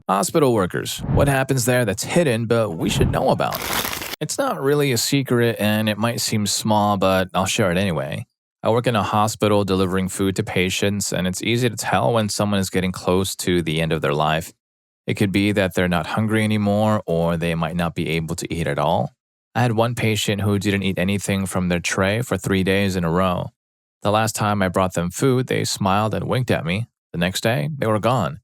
Hospital workers. What happens there that's hidden but we should know about? It's not really a secret and it might seem small, but I'll share it anyway. I work in a hospital delivering food to patients, and it's easy to tell when someone is getting close to the end of their life. It could be that they're not hungry anymore or they might not be able to eat at all. I had one patient who didn't eat anything from their tray for 3 days in a row. The last time I brought them food, they smiled and winked at me. The next day, they were gone.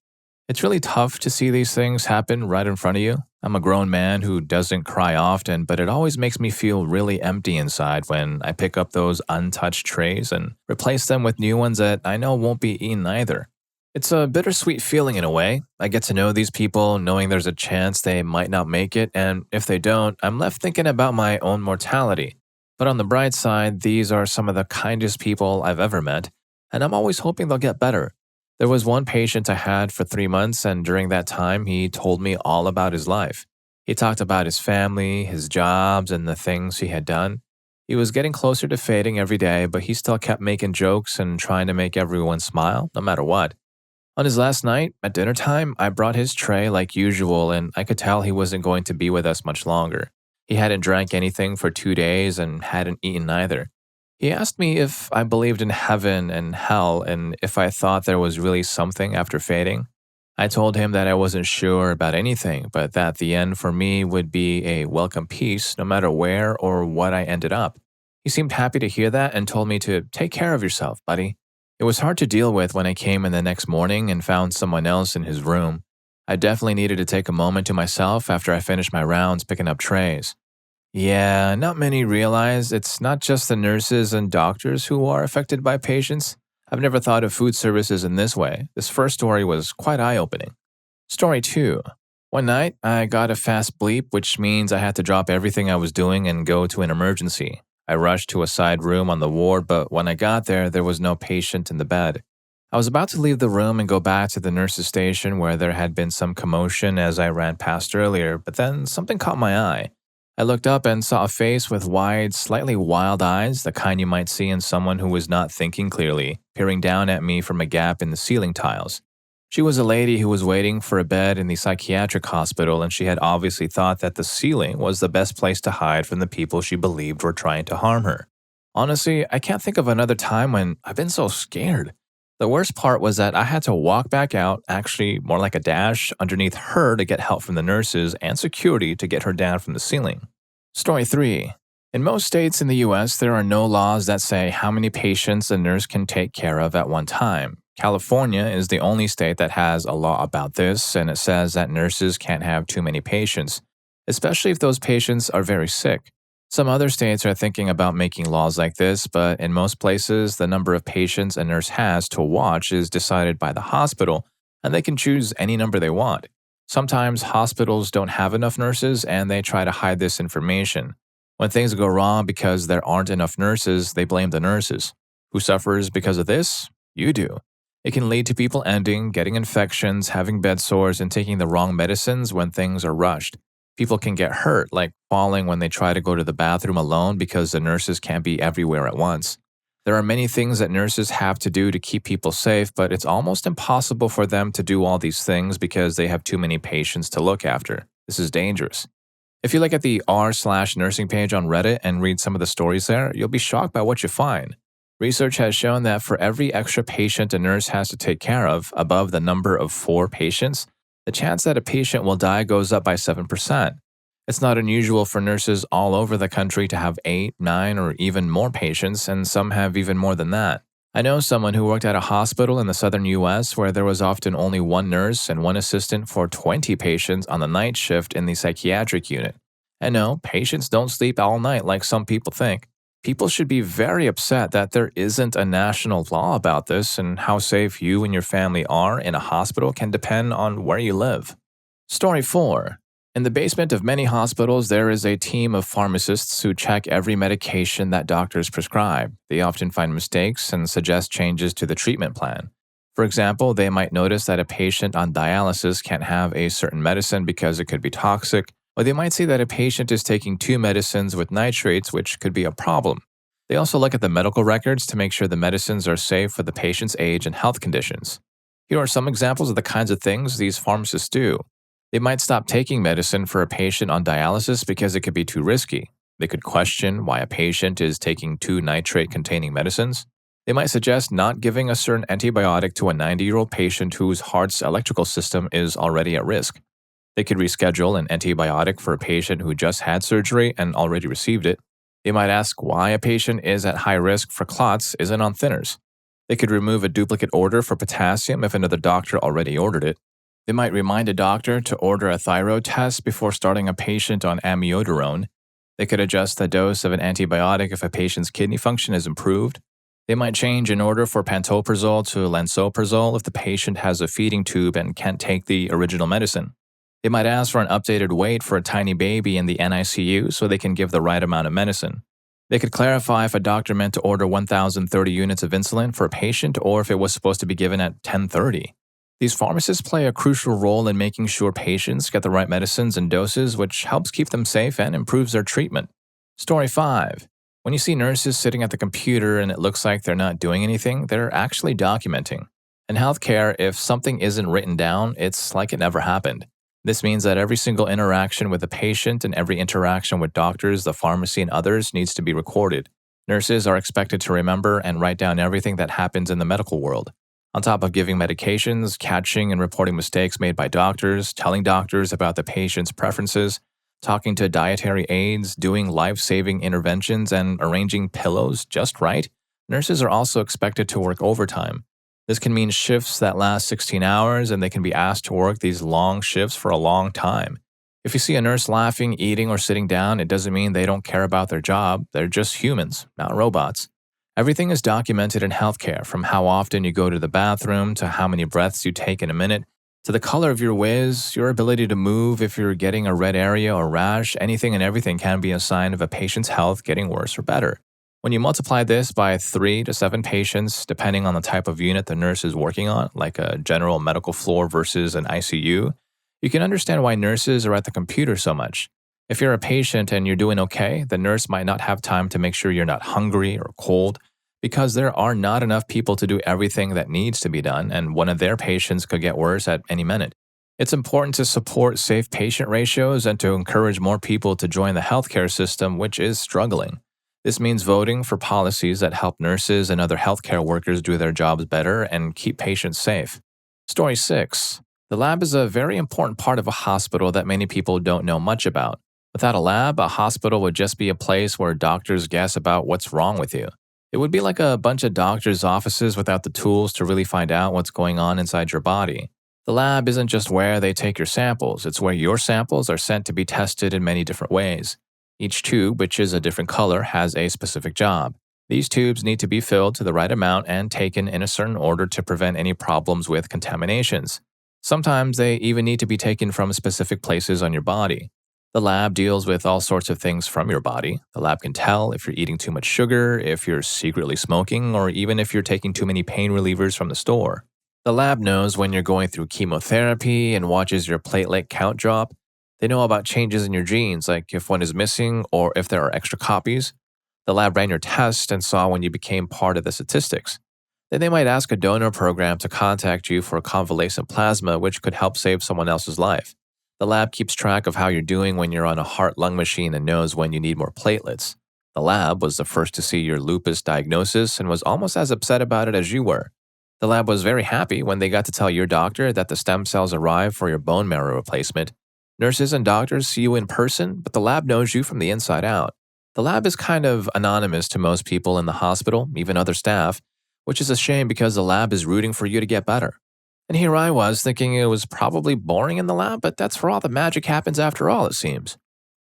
It's really tough to see these things happen right in front of you. I'm a grown man who doesn't cry often, but it always makes me feel really empty inside when I pick up those untouched trays and replace them with new ones that I know won't be eaten either. It's a bittersweet feeling in a way. I get to know these people, knowing there's a chance they might not make it, and if they don't, I'm left thinking about my own mortality. But on the bright side, these are some of the kindest people I've ever met, and I'm always hoping they'll get better. There was one patient I had for 3 months, and during that time, he told me all about his life. He talked about his family, his jobs, and the things he had done. He was getting closer to fading every day, but he still kept making jokes and trying to make everyone smile, no matter what. On his last night, at dinner time, I brought his tray like usual, and I could tell he wasn't going to be with us much longer. He hadn't drank anything for 2 days and hadn't eaten either. He asked me if I believed in heaven and hell and if I thought there was really something after fading. I told him that I wasn't sure about anything, but that the end for me would be a welcome peace no matter where or what I ended up. He seemed happy to hear that and told me to take care of yourself, buddy. It was hard to deal with when I came in the next morning and found someone else in his room. I definitely needed to take a moment to myself after I finished my rounds picking up trays. Yeah, not many realize it's not just the nurses and doctors who are affected by patients. I've never thought of food services in this way. This first story was quite eye-opening. Story 2. One night, I got a fast bleep, which means I had to drop everything I was doing and go to an emergency. I rushed to a side room on the ward, but when I got there was no patient in the bed. I was about to leave the room and go back to the nurse's station where there had been some commotion as I ran past earlier, but then something caught my eye. I looked up and saw a face with wide, slightly wild eyes, the kind you might see in someone who was not thinking clearly, peering down at me from a gap in the ceiling tiles. She was a lady who was waiting for a bed in the psychiatric hospital, and she had obviously thought that the ceiling was the best place to hide from the people she believed were trying to harm her. Honestly, I can't think of another time when I've been so scared. The worst part was that I had to walk back out, actually more like a dash, underneath her to get help from the nurses and security to get her down from the ceiling. Story 3. In most states in the US, there are no laws that say how many patients a nurse can take care of at one time. California is the only state that has a law about this, and it says that nurses can't have too many patients, especially if those patients are very sick. Some other states are thinking about making laws like this, but in most places, the number of patients a nurse has to watch is decided by the hospital, and they can choose any number they want. Sometimes hospitals don't have enough nurses, and they try to hide this information. When things go wrong because there aren't enough nurses, they blame the nurses. Who suffers because of this? You do. It can lead to people getting infections, having bed sores, and taking the wrong medicines when things are rushed. People can get hurt, like falling when they try to go to the bathroom alone because the nurses can't be everywhere at once. There are many things that nurses have to do to keep people safe, but it's almost impossible for them to do all these things because they have too many patients to look after. This is dangerous. If you look at the r/nursing page on Reddit and read some of the stories there, you'll be shocked by what you find. Research has shown that for every extra patient a nurse has to take care of, above the number of 4 patients, the chance that a patient will die goes up by 7%. It's not unusual for nurses all over the country to have 8, 9, or even more patients, and some have even more than that. I know someone who worked at a hospital in the southern US where there was often only one nurse and one assistant for 20 patients on the night shift in the psychiatric unit. And no, patients don't sleep all night like some people think. People should be very upset that there isn't a national law about this, and how safe you and your family are in a hospital can depend on where you live. Story 4. In the basement of many hospitals, there is a team of pharmacists who check every medication that doctors prescribe. They often find mistakes and suggest changes to the treatment plan. For example, they might notice that a patient on dialysis can't have a certain medicine because it could be toxic, or they might see that a patient is taking 2 medicines with nitrates, which could be a problem. They also look at the medical records to make sure the medicines are safe for the patient's age and health conditions. Here are some examples of the kinds of things these pharmacists do. They might stop taking medicine for a patient on dialysis because it could be too risky. They could question why a patient is taking two nitrate containing medicines. They might suggest not giving a certain antibiotic to a 90-year-old patient whose heart's electrical system is already at risk. They could reschedule an antibiotic for a patient who just had surgery and already received it. They might ask why a patient is at high risk for clots isn't on thinners. They could remove a duplicate order for potassium if another doctor already ordered it. They might remind a doctor to order a thyroid test before starting a patient on amiodarone. They could adjust the dose of an antibiotic if a patient's kidney function is improved. They might change an order for pantoprazole to lansoprazole if the patient has a feeding tube and can't take the original medicine. They might ask for an updated weight for a tiny baby in the NICU so they can give the right amount of medicine. They could clarify if a doctor meant to order 1,030 units of insulin for a patient or if it was supposed to be given at 1030. These pharmacists play a crucial role in making sure patients get the right medicines and doses, which helps keep them safe and improves their treatment. Story 5. When you see nurses sitting at the computer and it looks like they're not doing anything, they're actually documenting. In healthcare, if something isn't written down, it's like it never happened. This means that every single interaction with a patient and every interaction with doctors, the pharmacy, and others needs to be recorded. Nurses are expected to remember and write down everything that happens in the medical world. On top of giving medications, catching and reporting mistakes made by doctors, telling doctors about the patient's preferences, talking to dietary aides, doing life-saving interventions, and arranging pillows just right, nurses are also expected to work overtime. This can mean shifts that last 16 hours, and they can be asked to work these long shifts for a long time. If you see a nurse laughing, eating, or sitting down, it doesn't mean they don't care about their job. They're just humans, not robots. Everything is documented in healthcare, from how often you go to the bathroom, to how many breaths you take in a minute, to the color of your whiz, your ability to move, if you're getting a red area or rash. Anything and everything can be a sign of a patient's health getting worse or better. When you multiply this by 3 to 7 patients, depending on the type of unit the nurse is working on, like a general medical floor versus an ICU, you can understand why nurses are at the computer so much. If you're a patient and you're doing okay, the nurse might not have time to make sure you're not hungry or cold, because there are not enough people to do everything that needs to be done, and one of their patients could get worse at any minute. It's important to support safe patient ratios and to encourage more people to join the healthcare system, which is struggling. This means voting for policies that help nurses and other healthcare workers do their jobs better and keep patients safe. Story 6. The lab is a very important part of a hospital that many people don't know much about. Without a lab, a hospital would just be a place where doctors guess about what's wrong with you. It would be like a bunch of doctors' offices without the tools to really find out what's going on inside your body. The lab isn't just where they take your samples, it's where your samples are sent to be tested in many different ways. Each tube, which is a different color, has a specific job. These tubes need to be filled to the right amount and taken in a certain order to prevent any problems with contaminations. Sometimes they even need to be taken from specific places on your body. The lab deals with all sorts of things from your body. The lab can tell if you're eating too much sugar, if you're secretly smoking, or even if you're taking too many pain relievers from the store. The lab knows when you're going through chemotherapy and watches your platelet count drop. They know about changes in your genes, like if one is missing or if there are extra copies. The lab ran your test and saw when you became part of the statistics. Then they might ask a donor program to contact you for convalescent plasma, which could help save someone else's life. The lab keeps track of how you're doing when you're on a heart-lung machine and knows when you need more platelets. The lab was the first to see your lupus diagnosis and was almost as upset about it as you were. The lab was very happy when they got to tell your doctor that the stem cells arrived for your bone marrow replacement. Nurses and doctors see you in person, but the lab knows you from the inside out. The lab is kind of anonymous to most people in the hospital, even other staff, which is a shame because the lab is rooting for you to get better. And here I was thinking it was probably boring in the lab, but that's where all the magic happens after all, it seems.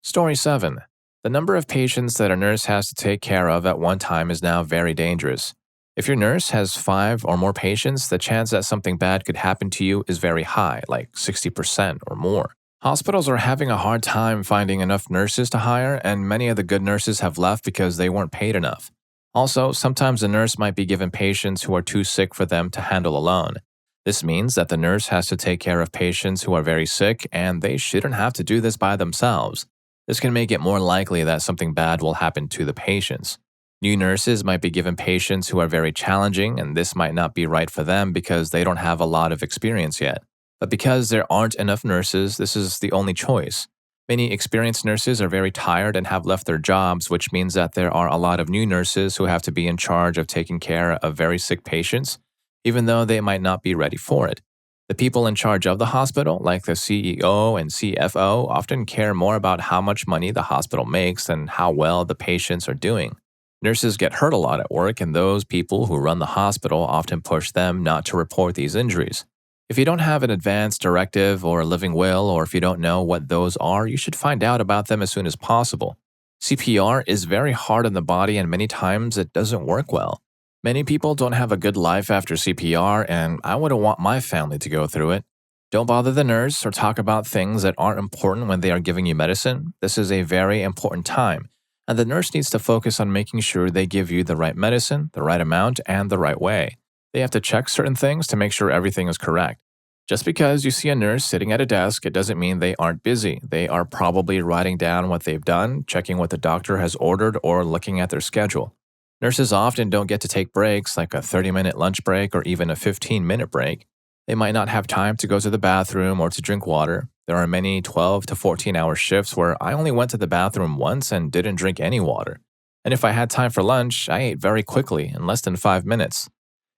Story 7. The number of patients that a nurse has to take care of at one time is now very dangerous. If your nurse has 5 or more patients, the chance that something bad could happen to you is very high, like 60% or more. Hospitals are having a hard time finding enough nurses to hire, and many of the good nurses have left because they weren't paid enough. Also, sometimes a nurse might be given patients who are too sick for them to handle alone. This means that the nurse has to take care of patients who are very sick, and they shouldn't have to do this by themselves. This can make it more likely that something bad will happen to the patients. New nurses might be given patients who are very challenging, and this might not be right for them because they don't have a lot of experience yet. But because there aren't enough nurses, this is the only choice. Many experienced nurses are very tired and have left their jobs, which means that there are a lot of new nurses who have to be in charge of taking care of very sick patients, even though they might not be ready for it. The people in charge of the hospital, like the CEO and CFO, often care more about how much money the hospital makes than how well the patients are doing. Nurses get hurt a lot at work, and those people who run the hospital often push them not to report these injuries. If you don't have an advance directive or a living will, or if you don't know what those are, you should find out about them as soon as possible. CPR is very hard on the body, and many times it doesn't work well. Many people don't have a good life after CPR, and I wouldn't want my family to go through it. Don't bother the nurse or talk about things that aren't important when they are giving you medicine. This is a very important time, and the nurse needs to focus on making sure they give you the right medicine, the right amount, and the right way. They have to check certain things to make sure everything is correct. Just because you see a nurse sitting at a desk, it doesn't mean they aren't busy. They are probably writing down what they've done, checking what the doctor has ordered, or looking at their schedule. Nurses often don't get to take breaks like a 30-minute lunch break or even a 15-minute break. They might not have time to go to the bathroom or to drink water. There are many 12 to 14-hour shifts where I only went to the bathroom once and didn't drink any water. And if I had time for lunch, I ate very quickly in less than 5 minutes.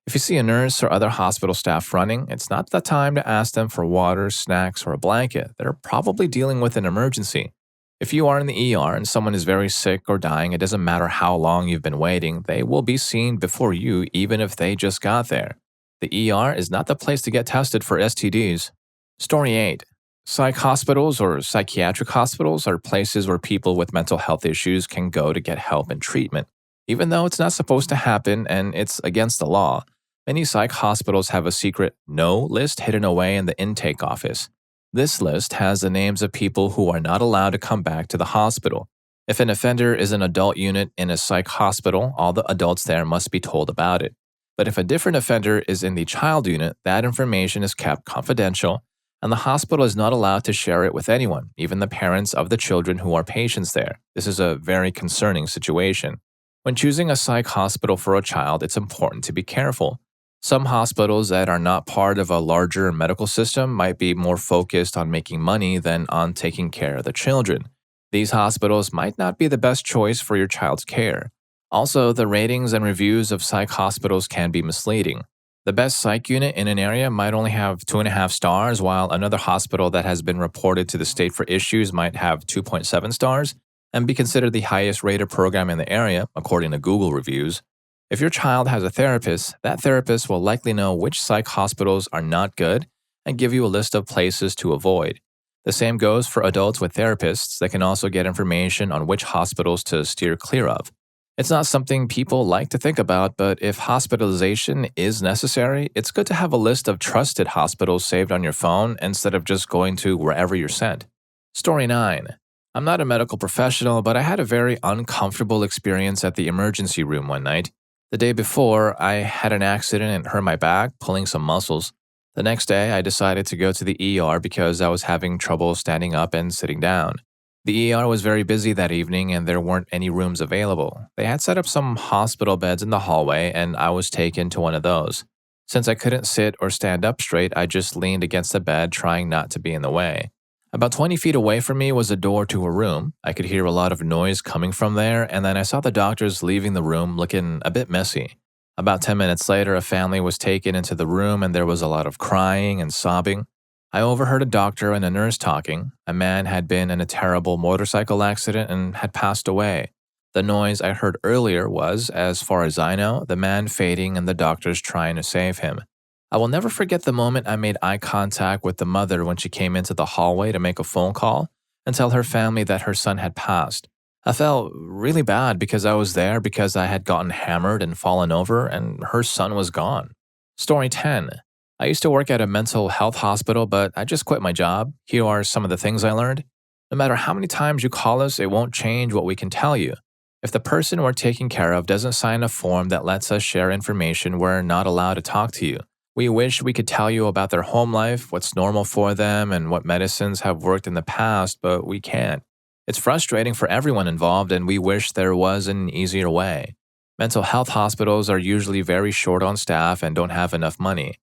If you see a nurse or other hospital staff running, it's not the time to ask them for water, snacks, or a blanket. They're probably dealing with an emergency. If you are in the ER and someone is very sick or dying, it doesn't matter how long you've been waiting, they will be seen before you even if they just got there. The ER is not the place to get tested for STDs. Story 8. Psych hospitals or psychiatric hospitals are places where people with mental health issues can go to get help and treatment. Even though it's not supposed to happen and it's against the law, many psych hospitals have a secret no list hidden away in the intake office. This list has the names of people who are not allowed to come back to the hospital. If an offender is an adult unit in a psych hospital, all the adults there must be told about it. But if a different offender is in the child unit, that information is kept confidential, and the hospital is not allowed to share it with anyone, even the parents of the children who are patients there. This is a very concerning situation. When choosing a psych hospital for a child, it's important to be careful. Some hospitals that are not part of a larger medical system might be more focused on making money than on taking care of the children. These hospitals might not be the best choice for your child's care. Also, the ratings and reviews of psych hospitals can be misleading. The best psych unit in an area might only have 2.5 stars, while another hospital that has been reported to the state for issues might have 2.7 stars and be considered the highest rated program in the area, according to Google reviews. If your child has a therapist, that therapist will likely know which psych hospitals are not good and give you a list of places to avoid. The same goes for adults with therapists that can also get information on which hospitals to steer clear of. It's not something people like to think about, but if hospitalization is necessary, it's good to have a list of trusted hospitals saved on your phone instead of just going to wherever you're sent. Story 9. I'm not a medical professional, but I had a very uncomfortable experience at the emergency room one night. The day before, I had an accident and hurt my back, pulling some muscles. The next day, I decided to go to the ER because I was having trouble standing up and sitting down. The ER was very busy that evening and there weren't any rooms available. They had set up some hospital beds in the hallway and I was taken to one of those. Since I couldn't sit or stand up straight, I just leaned against the bed, trying not to be in the way. About 20 feet away from me was a door to a room. I could hear a lot of noise coming from there, and then I saw the doctors leaving the room looking a bit messy. About 10 minutes later, a family was taken into the room and there was a lot of crying and sobbing. I overheard a doctor and a nurse talking. A man had been in a terrible motorcycle accident and had passed away. The noise I heard earlier was, as far as I know, the man fading and the doctors trying to save him. I will never forget the moment I made eye contact with the mother when she came into the hallway to make a phone call and tell her family that her son had passed. I felt really bad because I was there because I had gotten hammered and fallen over and her son was gone. Story 10. I used to work at a mental health hospital, but I just quit my job. Here are some of the things I learned. No matter how many times you call us, it won't change what we can tell you. If the person we're taking care of doesn't sign a form that lets us share information, we're not allowed to talk to you. We wish we could tell you about their home life, what's normal for them, and what medicines have worked in the past, but we can't. It's frustrating for everyone involved, and we wish there was an easier way. Mental health hospitals are usually very short on staff and don't have enough money.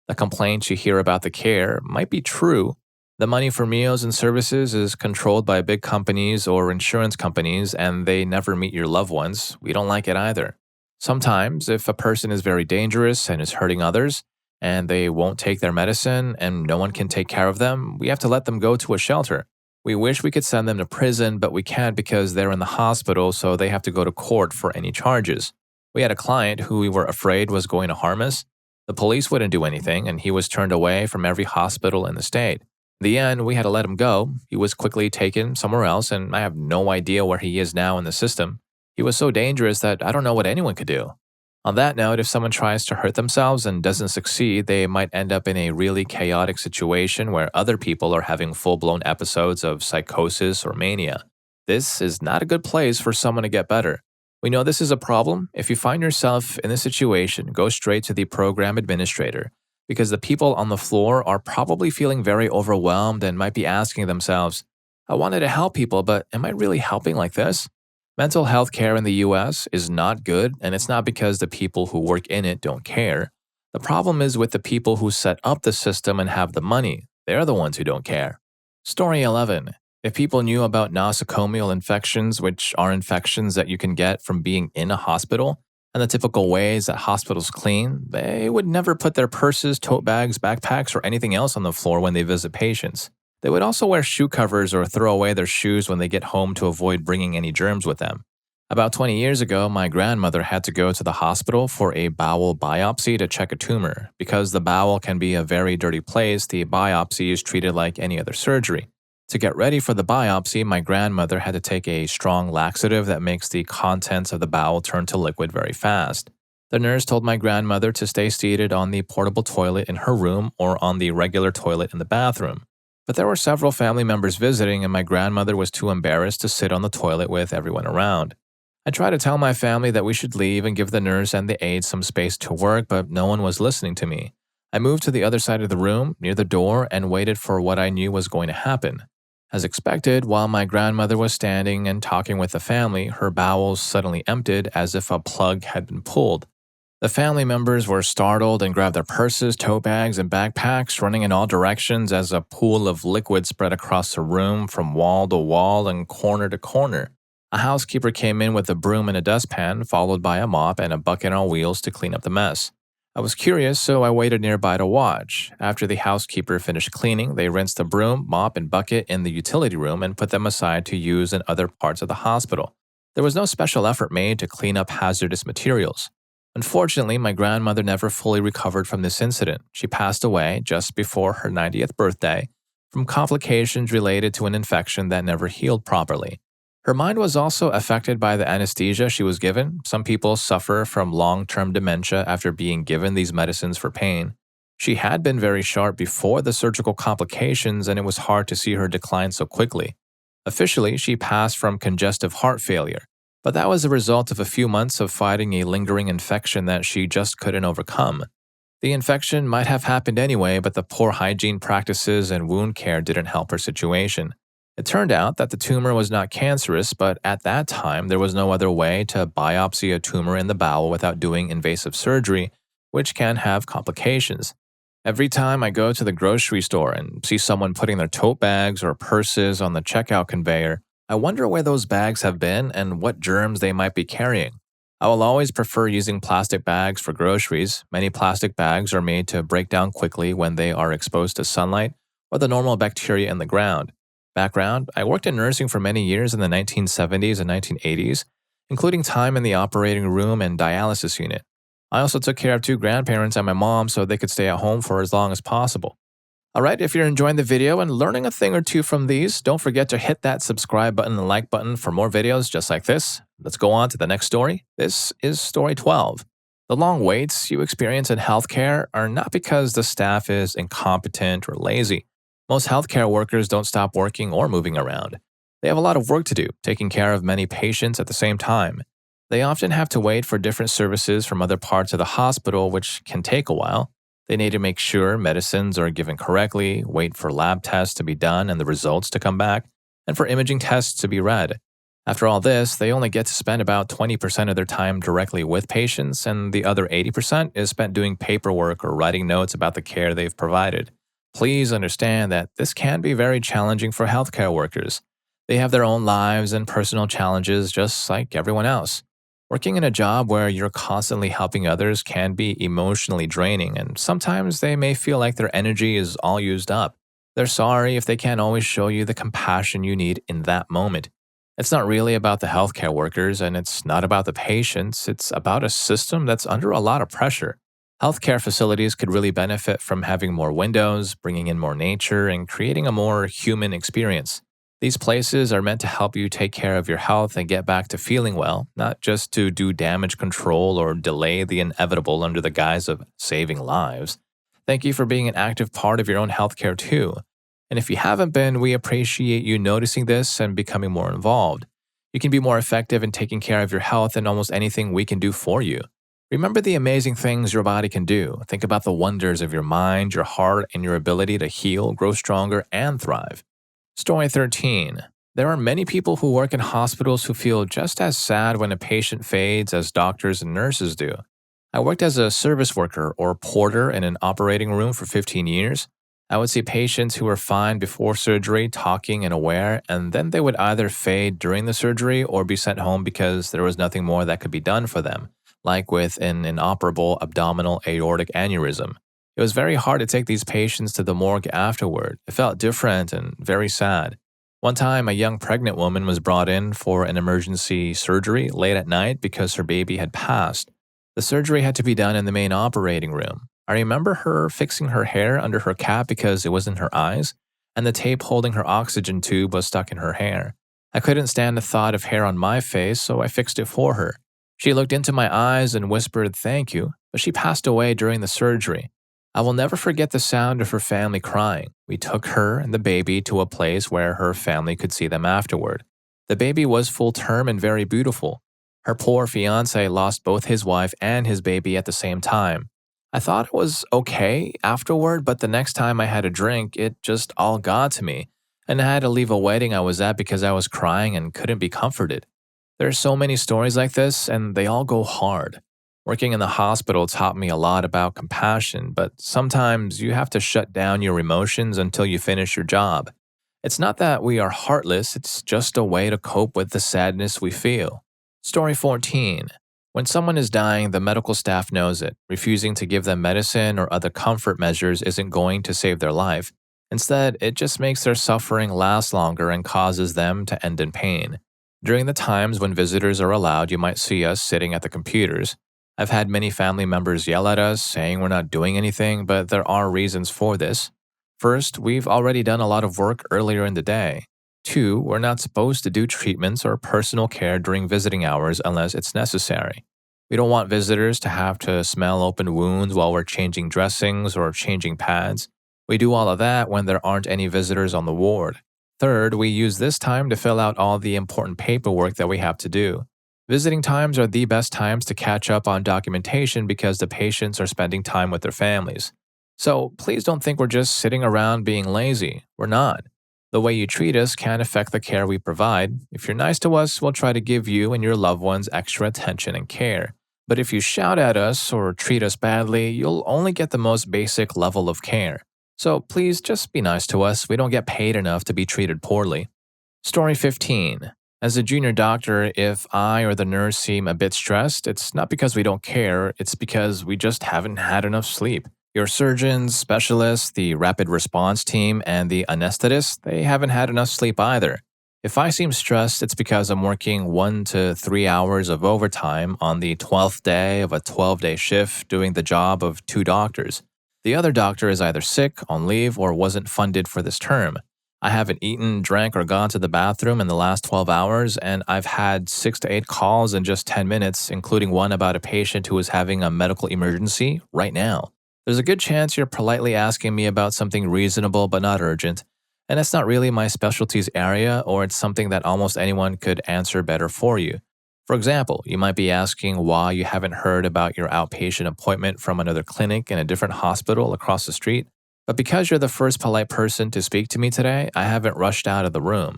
The complaints you hear about the care might be true. The money for meals and services is controlled by big companies or insurance companies, and they never meet your loved ones. We don't like it either. Sometimes, if a person is very dangerous and is hurting others, and they won't take their medicine and no one can take care of them, we have to let them go to a shelter. We wish we could send them to prison, but we can't because they're in the hospital, so they have to go to court for any charges. We had a client who we were afraid was going to harm us. The police wouldn't do anything, and he was turned away from every hospital in the state. In the end, we had to let him go. He was quickly taken somewhere else, and I have no idea where he is now in the system. He was so dangerous that I don't know what anyone could do. On that note, if someone tries to hurt themselves and doesn't succeed, they might end up in a really chaotic situation where other people are having full-blown episodes of psychosis or mania. This is not a good place for someone to get better. We know this is a problem. If you find yourself in this situation, go straight to the program administrator, because the people on the floor are probably feeling very overwhelmed and might be asking themselves, I wanted to help people, but am I really helping like this? Mental health care in the US is not good, and it's not because the people who work in it don't care. The problem is with the people who set up the system and have the money. They're the ones who don't care. Story 11. If people knew about nosocomial infections, which are infections that you can get from being in a hospital, and the typical ways that hospitals clean, they would never put their purses, tote bags, backpacks, or anything else on the floor when they visit patients. They would also wear shoe covers or throw away their shoes when they get home to avoid bringing any germs with them. About 20 years ago, my grandmother had to go to the hospital for a bowel biopsy to check a tumor. Because the bowel can be a very dirty place, the biopsy is treated like any other surgery. To get ready for the biopsy, my grandmother had to take a strong laxative that makes the contents of the bowel turn to liquid very fast. The nurse told my grandmother to stay seated on the portable toilet in her room or on the regular toilet in the bathroom. But there were several family members visiting, and my grandmother was too embarrassed to sit on the toilet with everyone around. I tried to tell my family that we should leave and give the nurse and the aide some space to work, but no one was listening to me. I moved to the other side of the room, near the door, and waited for what I knew was going to happen. As expected, while my grandmother was standing and talking with the family, her bowels suddenly emptied as if a plug had been pulled. The family members were startled and grabbed their purses, tote bags, and backpacks, running in all directions as a pool of liquid spread across the room from wall to wall and corner to corner. A housekeeper came in with a broom and a dustpan, followed by a mop and a bucket on wheels to clean up the mess. I was curious, so I waited nearby to watch. After the housekeeper finished cleaning, they rinsed the broom, mop, and bucket in the utility room and put them aside to use in other parts of the hospital. There was no special effort made to clean up hazardous materials. Unfortunately, my grandmother never fully recovered from this incident. She passed away just before her 90th birthday from complications related to an infection that never healed properly. Her mind was also affected by the anesthesia she was given. Some people suffer from long-term dementia after being given these medicines for pain. She had been very sharp before the surgical complications, and it was hard to see her decline so quickly. Officially, she passed from congestive heart failure, but that was a result of a few months of fighting a lingering infection that she just couldn't overcome. The infection might have happened anyway, but the poor hygiene practices and wound care didn't help her situation. It turned out that the tumor was not cancerous, but at that time there was no other way to biopsy a tumor in the bowel without doing invasive surgery, which can have complications. Every time I go to the grocery store and see someone putting their tote bags or purses on the checkout conveyor, I wonder where those bags have been and what germs they might be carrying. I will always prefer using plastic bags for groceries. Many plastic bags are made to break down quickly when they are exposed to sunlight or the normal bacteria in the ground. Background: I worked in nursing for many years in the 1970s and 1980s, including time in the operating room and dialysis unit. I also took care of 2 grandparents and my mom so they could stay at home for as long as possible. Alright, if you're enjoying the video and learning a thing or two from these, don't forget to hit that subscribe button and like button for more videos just like this. Let's go on to the next story. This is story 12. The long waits you experience in healthcare are not because the staff is incompetent or lazy. Most healthcare workers don't stop working or moving around. They have a lot of work to do, taking care of many patients at the same time. They often have to wait for different services from other parts of the hospital, which can take a while. They need to make sure medicines are given correctly, wait for lab tests to be done and the results to come back, and for imaging tests to be read. After all this, they only get to spend about 20% of their time directly with patients, and the other 80% is spent doing paperwork or writing notes about the care they've provided. Please understand that this can be very challenging for healthcare workers. They have their own lives and personal challenges just like everyone else. Working in a job where you're constantly helping others can be emotionally draining, and sometimes they may feel like their energy is all used up. They're sorry if they can't always show you the compassion you need in that moment. It's not really about the healthcare workers and it's not about the patients, it's about a system that's under a lot of pressure. Healthcare facilities could really benefit from having more windows, bringing in more nature, and creating a more human experience. These places are meant to help you take care of your health and get back to feeling well, not just to do damage control or delay the inevitable under the guise of saving lives. Thank you for being an active part of your own healthcare too. And if you haven't been, we appreciate you noticing this and becoming more involved. You can be more effective in taking care of your health than almost anything we can do for you. Remember the amazing things your body can do. Think about the wonders of your mind, your heart, and your ability to heal, grow stronger, and thrive. Story 13. There are many people who work in hospitals who feel just as sad when a patient fades as doctors and nurses do. I worked as a service worker or porter in an operating room for 15 years. I would see patients who were fine before surgery, talking and aware, and then they would either fade during the surgery or be sent home because there was nothing more that could be done for them, like with an inoperable abdominal aortic aneurysm. It was very hard to take these patients to the morgue afterward. It felt different and very sad. One time, a young pregnant woman was brought in for an emergency surgery late at night because her baby had passed. The surgery had to be done in the main operating room. I remember her fixing her hair under her cap because it was in her eyes, and the tape holding her oxygen tube was stuck in her hair. I couldn't stand the thought of hair on my face, so I fixed it for her. She looked into my eyes and whispered thank you, but she passed away during the surgery. I will never forget the sound of her family crying. We took her and the baby to a place where her family could see them afterward. The baby was full term and very beautiful. Her poor fiancé lost both his wife and his baby at the same time. I thought it was okay afterward, but the next time I had a drink, it just all got to me, and I had to leave a wedding I was at because I was crying and couldn't be comforted. There are so many stories like this, and they all go hard. Working in the hospital taught me a lot about compassion, but sometimes you have to shut down your emotions until you finish your job. It's not that we are heartless, it's just a way to cope with the sadness we feel. Story 14. When someone is dying, the medical staff knows it. Refusing to give them medicine or other comfort measures isn't going to save their life. Instead, it just makes their suffering last longer and causes them to end in pain. During the times when visitors are allowed, you might see us sitting at the computers. I've had many family members yell at us, saying we're not doing anything, but there are reasons for this. First, we've already done a lot of work earlier in the day. 2, we're not supposed to do treatments or personal care during visiting hours unless it's necessary. We don't want visitors to have to smell open wounds while we're changing dressings or changing pads. We do all of that when there aren't any visitors on the ward. Third, we use this time to fill out all the important paperwork that we have to do. Visiting times are the best times to catch up on documentation because the patients are spending time with their families. So please don't think we're just sitting around being lazy. We're not. The way you treat us can affect the care we provide. If you're nice to us, we'll try to give you and your loved ones extra attention and care. But if you shout at us or treat us badly, you'll only get the most basic level of care. So please just be nice to us. We don't get paid enough to be treated poorly. Story 15. As a junior doctor, if I or the nurse seem a bit stressed, it's not because we don't care, it's because we just haven't had enough sleep. Your surgeons, specialists, the rapid response team, and the anesthetist, they haven't had enough sleep either. If I seem stressed, it's because I'm working 1 to 3 hours of overtime on the 12th day of a 12-day shift doing the job of 2 doctors. The other doctor is either sick, on leave, or wasn't funded for this term. I haven't eaten, drank, or gone to the bathroom in the last 12 hours, and I've had 6 to 8 calls in just 10 minutes, including one about a patient who is having a medical emergency right now. There's a good chance you're politely asking me about something reasonable but not urgent, and it's not really my specialties area, or it's something that almost anyone could answer better for you. For example, you might be asking why you haven't heard about your outpatient appointment from another clinic in a different hospital across the street. But because you're the first polite person to speak to me today, I haven't rushed out of the room.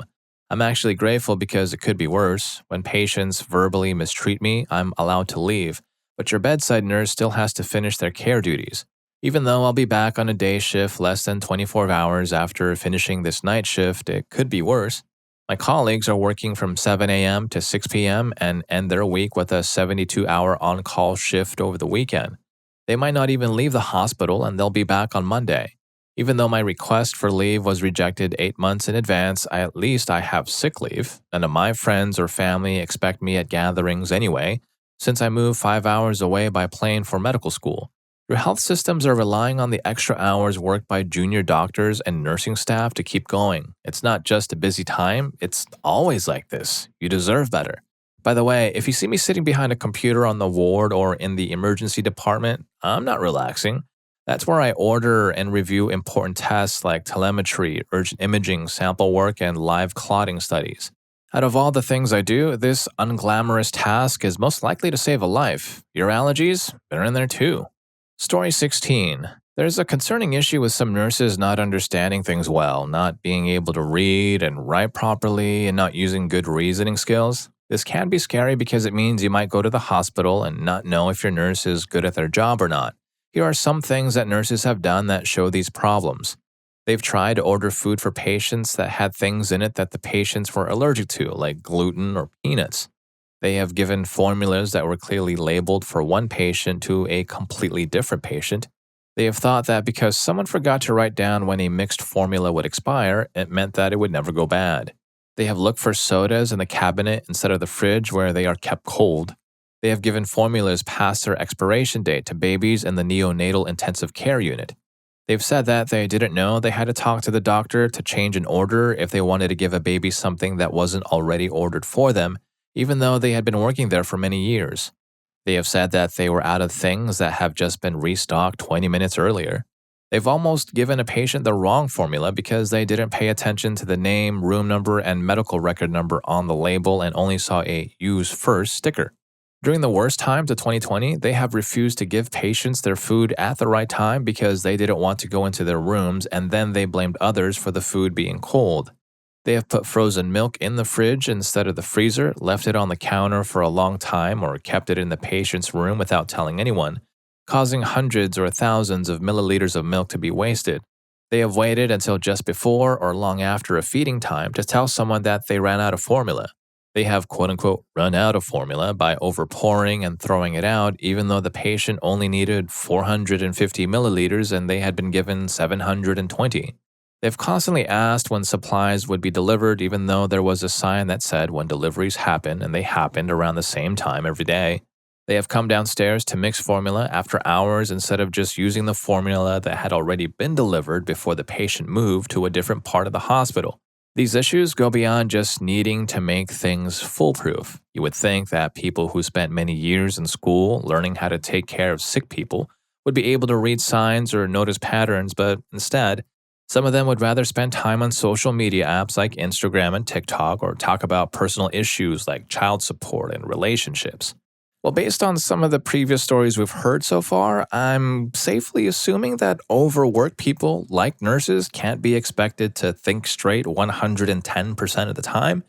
I'm actually grateful because it could be worse. When patients verbally mistreat me, I'm allowed to leave, but your bedside nurse still has to finish their care duties. Even though I'll be back on a day shift less than 24 hours after finishing this night shift, it could be worse. My colleagues are working from 7 a.m. to 6 p.m. and end their week with a 72-hour on-call shift over the weekend. They might not even leave the hospital and they'll be back on Monday. Even though my request for leave was rejected 8 months in advance, at least I have sick leave. None of my friends or family expect me at gatherings anyway, since I moved 5 hours away by plane for medical school. Your health systems are relying on the extra hours worked by junior doctors and nursing staff to keep going. It's not just a busy time, it's always like this. You deserve better. By the way, if you see me sitting behind a computer on the ward or in the emergency department, I'm not relaxing. That's where I order and review important tests like telemetry, urgent imaging, sample work, and live clotting studies. Out of all the things I do, this unglamorous task is most likely to save a life. Your allergies? They're in there too. Story 16. There's a concerning issue with some nurses not understanding things well, not being able to read and write properly, and not using good reasoning skills. This can be scary because it means you might go to the hospital and not know if your nurse is good at their job or not. Here are some things that nurses have done that show these problems. They've tried to order food for patients that had things in it that the patients were allergic to, like gluten or peanuts. They have given formulas that were clearly labeled for one patient to a completely different patient. They have thought that because someone forgot to write down when a mixed formula would expire, it meant that it would never go bad. They have looked for sodas in the cabinet instead of the fridge where they are kept cold. They have given formulas past their expiration date to babies in the neonatal intensive care unit. They've said that they didn't know they had to talk to the doctor to change an order if they wanted to give a baby something that wasn't already ordered for them, even though they had been working there for many years. They have said that they were out of things that have just been restocked 20 minutes earlier. They've almost given a patient the wrong formula because they didn't pay attention to the name, room number, and medical record number on the label and only saw a "Use First" sticker. During the worst times of 2020, they have refused to give patients their food at the right time because they didn't want to go into their rooms, and then they blamed others for the food being cold. They have put frozen milk in the fridge instead of the freezer, left it on the counter for a long time, or kept it in the patient's room without telling anyone, causing hundreds or thousands of milliliters of milk to be wasted. They have waited until just before or long after a feeding time to tell someone that they ran out of formula. They have quote-unquote run out of formula by overpouring and throwing it out, even though the patient only needed 450 milliliters and they had been given 720. They've constantly asked when supplies would be delivered, even though there was a sign that said when deliveries happen, and they happened around the same time every day. They have come downstairs to mix formula after hours instead of just using the formula that had already been delivered before the patient moved to a different part of the hospital. These issues go beyond just needing to make things foolproof. You would think that people who spent many years in school learning how to take care of sick people would be able to read signs or notice patterns, but instead, some of them would rather spend time on social media apps like Instagram and TikTok or talk about personal issues like child support and relationships. Well, based on some of the previous stories we've heard so far, I'm safely assuming that overworked people like nurses can't be expected to think straight 110% of the time.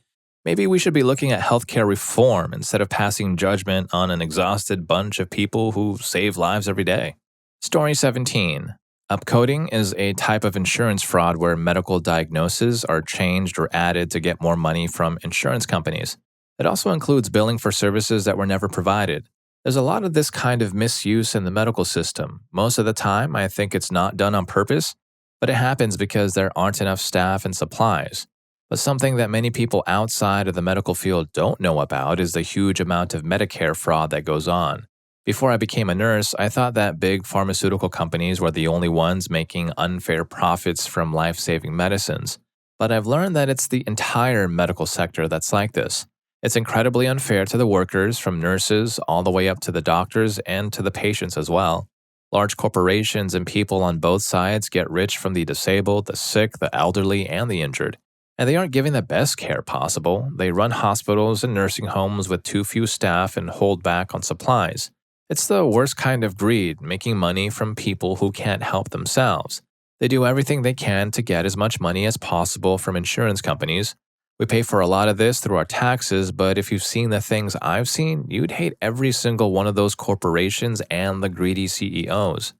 Maybe we should be looking at healthcare reform instead of passing judgment on an exhausted bunch of people who save lives every day. Story 17. Upcoding is a type of insurance fraud where medical diagnoses are changed or added to get more money from insurance companies. It also includes billing for services that were never provided. There's a lot of this kind of misuse in the medical system. Most of the time, I think it's not done on purpose, but it happens because there aren't enough staff and supplies. But something that many people outside of the medical field don't know about is the huge amount of Medicare fraud that goes on. Before I became a nurse, I thought that big pharmaceutical companies were the only ones making unfair profits from life-saving medicines. But I've learned that it's the entire medical sector that's like this. It's incredibly unfair to the workers, from nurses all the way up to the doctors and to the patients as well. Large corporations and people on both sides get rich from the disabled, the sick, the elderly, and the injured. And they aren't giving the best care possible. They run hospitals and nursing homes with too few staff and hold back on supplies. It's the worst kind of greed, making money from people who can't help themselves. They do everything they can to get as much money as possible from insurance companies, We pay for a lot of this through our taxes, but if you've seen the things I've seen, you'd hate every single one of those corporations and the greedy CEOs.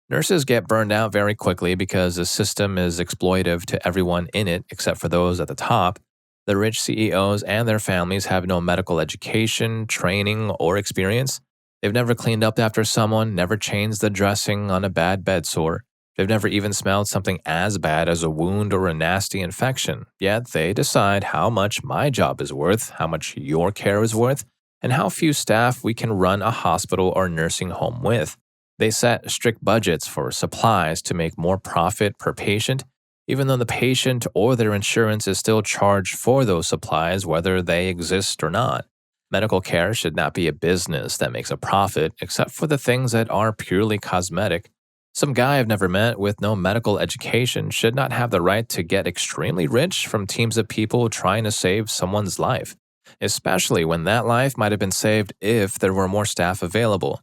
Nurses get burned out very quickly because the system is exploitive to everyone in it except for those at the top. The rich CEOs and their families have no medical education, training, or experience. They've never cleaned up after someone, never changed the dressing on a bad bed sore. They've never even smelled something as bad as a wound or a nasty infection. Yet they decide how much my job is worth, how much your care is worth, and how few staff we can run a hospital or nursing home with. They set strict budgets for supplies to make more profit per patient, even though the patient or their insurance is still charged for those supplies whether they exist or not. Medical care should not be a business that makes a profit, except for the things that are purely cosmetic. Some guy I've never met with no medical education should not have the right to get extremely rich from teams of people trying to save someone's life, especially when that life might have been saved if there were more staff available.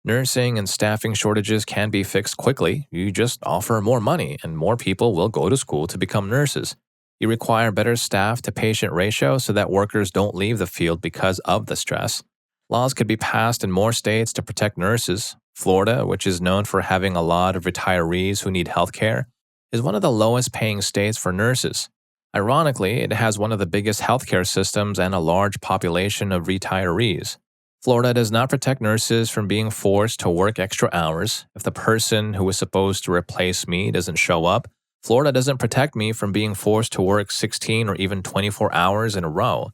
Nursing and staffing shortages can be fixed quickly. You just offer more money, and more people will go to school to become nurses. You require better staff to patient ratio so that workers don't leave the field because of the stress. Laws could be passed in more states to protect nurses. Florida, which is known for having a lot of retirees who need health care, is one of the lowest paying states for nurses. Ironically, it has one of the biggest healthcare systems and a large population of retirees. Florida does not protect nurses from being forced to work extra hours. If the person who is supposed to replace me doesn't show up, Florida doesn't protect me from being forced to work 16 or even 24 hours in a row.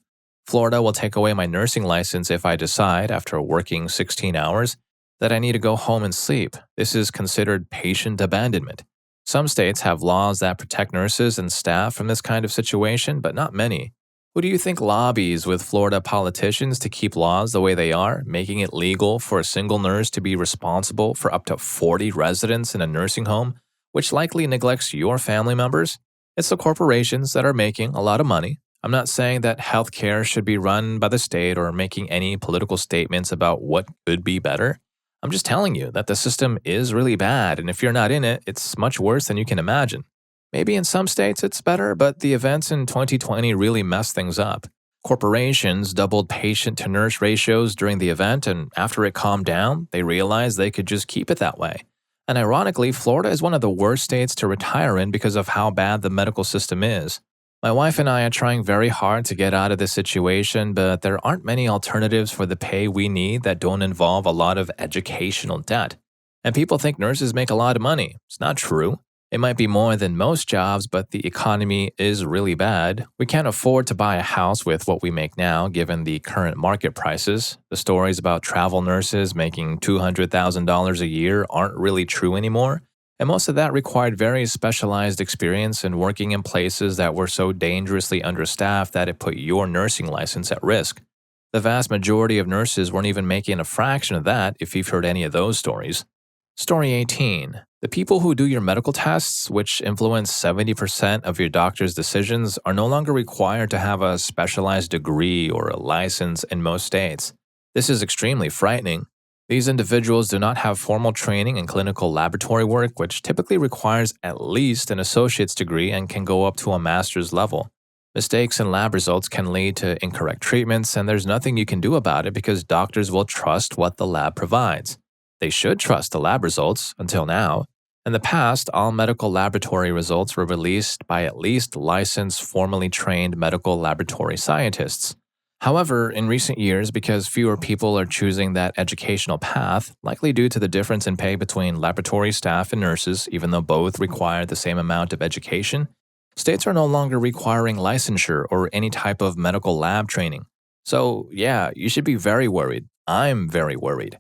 Florida will take away my nursing license if I decide, after working 16 hours, that I need to go home and sleep. This is considered patient abandonment. Some states have laws that protect nurses and staff from this kind of situation, but not many. Who do you think lobbies with Florida politicians to keep laws the way they are, making it legal for a single nurse to be responsible for up to 40 residents in a nursing home, which likely neglects your family members? It's the corporations that are making a lot of money. I'm not saying that healthcare should be run by the state or making any political statements about what could be better. I'm just telling you that the system is really bad, and if you're not in it, it's much worse than you can imagine. Maybe in some states it's better, but the events in 2020 really messed things up. Corporations doubled patient-to-nurse ratios during the event, and after it calmed down, they realized they could just keep it that way. And ironically, Florida is one of the worst states to retire in because of how bad the medical system is. My wife and I are trying very hard to get out of this situation, but there aren't many alternatives for the pay we need that don't involve a lot of educational debt. And people think nurses make a lot of money. It's not true. It might be more than most jobs, but the economy is really bad. We can't afford to buy a house with what we make now, given the current market prices. The stories about travel nurses making $200,000 a year aren't really true anymore, and most of that required very specialized experience in working in places that were so dangerously understaffed that it put your nursing license at risk. The vast majority of nurses weren't even making a fraction of that if you've heard any of those stories. Story 18. The people who do your medical tests, which influence 70% of your doctor's decisions, are no longer required to have a specialized degree or a license in most states. This is extremely frightening. These individuals do not have formal training in clinical laboratory work, which typically requires at least an associate's degree and can go up to a master's level. Mistakes in lab results can lead to incorrect treatments, and there's nothing you can do about it because doctors will trust what the lab provides. They should trust the lab results, until now. In the past, all medical laboratory results were released by at least licensed, formally trained medical laboratory scientists. However, in recent years, because fewer people are choosing that educational path, likely due to the difference in pay between laboratory staff and nurses, even though both require the same amount of education, states are no longer requiring licensure or any type of medical lab training. So, yeah, you should be very worried. I'm very worried.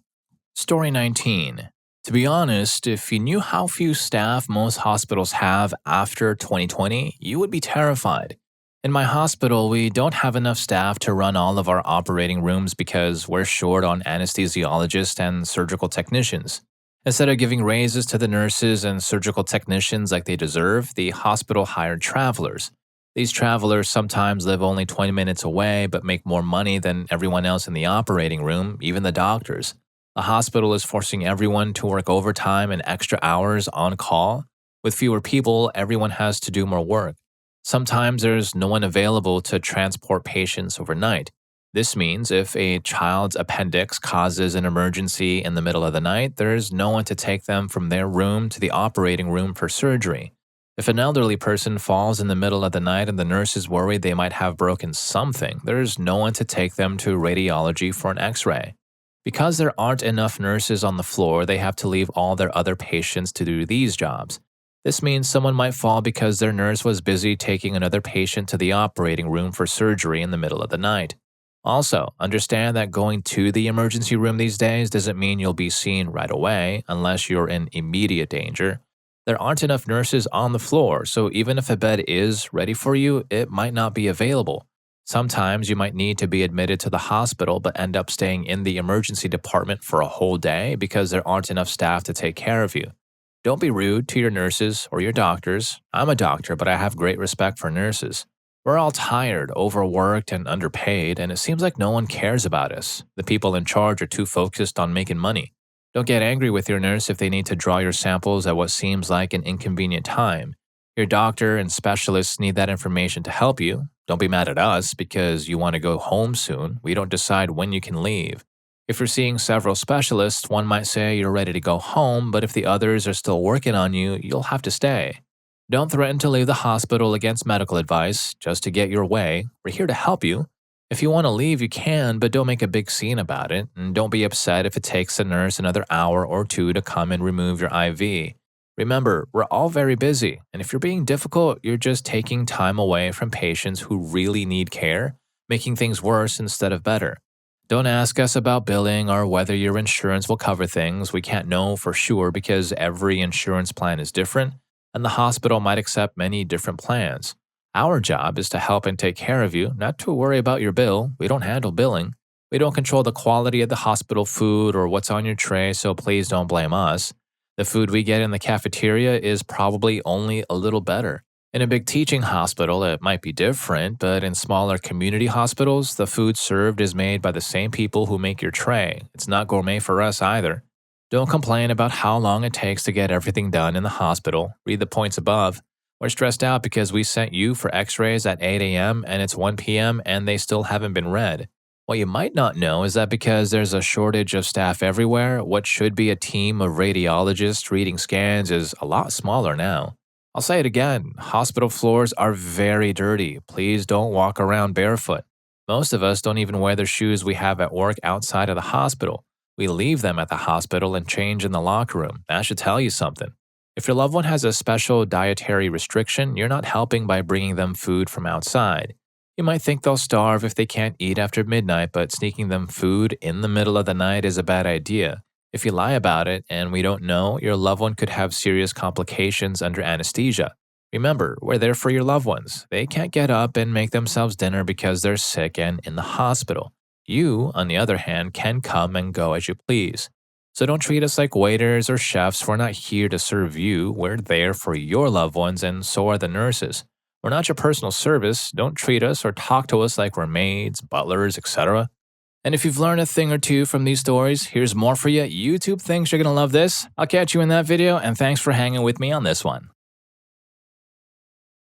Story 19. To be honest, if you knew how few staff most hospitals have after 2020, you would be terrified. In my hospital, we don't have enough staff to run all of our operating rooms because we're short on anesthesiologists and surgical technicians. Instead of giving raises to the nurses and surgical technicians like they deserve, the hospital hired travelers. These travelers sometimes live only 20 minutes away but make more money than everyone else in the operating room, even the doctors. The hospital is forcing everyone to work overtime and extra hours on call. With fewer people, everyone has to do more work. Sometimes there's no one available to transport patients overnight. This means if a child's appendix causes an emergency in the middle of the night, there's no one to take them from their room to the operating room for surgery. If an elderly person falls in the middle of the night and the nurse is worried they might have broken something, there's no one to take them to radiology for an x ray. Because there aren't enough nurses on the floor, they have to leave all their other patients to do these jobs. This means someone might fall because their nurse was busy taking another patient to the operating room for surgery in the middle of the night. Also, understand that going to the emergency room these days doesn't mean you'll be seen right away unless you're in immediate danger. There aren't enough nurses on the floor, so even if a bed is ready for you, it might not be available. Sometimes you might need to be admitted to the hospital but end up staying in the emergency department for a whole day because there aren't enough staff to take care of you. Don't be rude to your nurses or your doctors. I'm a doctor, but I have great respect for nurses. We're all tired, overworked, and underpaid, and it seems like no one cares about us. The people in charge are too focused on making money. Don't get angry with your nurse if they need to draw your samples at what seems like an inconvenient time. Your doctor and specialists need that information to help you. Don't be mad at us because you want to go home soon. We don't decide when you can leave. If you're seeing several specialists, one might say you're ready to go home, but if the others are still working on you, you'll have to stay. Don't threaten to leave the hospital against medical advice just to get your way. We're here to help you. If you want to leave, you can, but don't make a big scene about it, and don't be upset if it takes the nurse another hour or two to come and remove your IV. Remember, we're all very busy, and if you're being difficult, you're just taking time away from patients who really need care, making things worse instead of better. Don't ask us about billing or whether your insurance will cover things. We can't know for sure because every insurance plan is different, and the hospital might accept many different plans. Our job is to help and take care of you, not to worry about your bill. We don't handle billing. We don't control the quality of the hospital food or what's on your tray, so please don't blame us. The food we get in the cafeteria is probably only a little better. In a big teaching hospital, it might be different, but in smaller community hospitals, the food served is made by the same people who make your tray. It's not gourmet for us either. Don't complain about how long it takes to get everything done in the hospital. Read the points above. We're stressed out because we sent you for x-rays at 8 a.m. and it's 1 p.m. and they still haven't been read. What you might not know is that because there's a shortage of staff everywhere, what should be a team of radiologists reading scans is a lot smaller now. I'll say it again, hospital floors are very dirty. Please don't walk around barefoot. Most of us don't even wear the shoes we have at work outside of the hospital. We leave them at the hospital and change in the locker room. That should tell you something. If your loved one has a special dietary restriction, you're not helping by bringing them food from outside. You might think they'll starve if they can't eat after midnight, but sneaking them food in the middle of the night is a bad idea. If you lie about it and we don't know, your loved one could have serious complications under anesthesia. Remember, we're there for your loved ones. They can't get up and make themselves dinner because they're sick and in the hospital. You, on the other hand, can come and go as you please. So don't treat us like waiters or chefs. We're not here to serve you. We're there for your loved ones, and so are the nurses. We're not your personal service. Don't treat us or talk to us like we're maids, butlers, etc. And if you've learned a thing or two from these stories, here's more for you. YouTube thinks you're going to love this. I'll catch you in that video, and thanks for hanging with me on this one.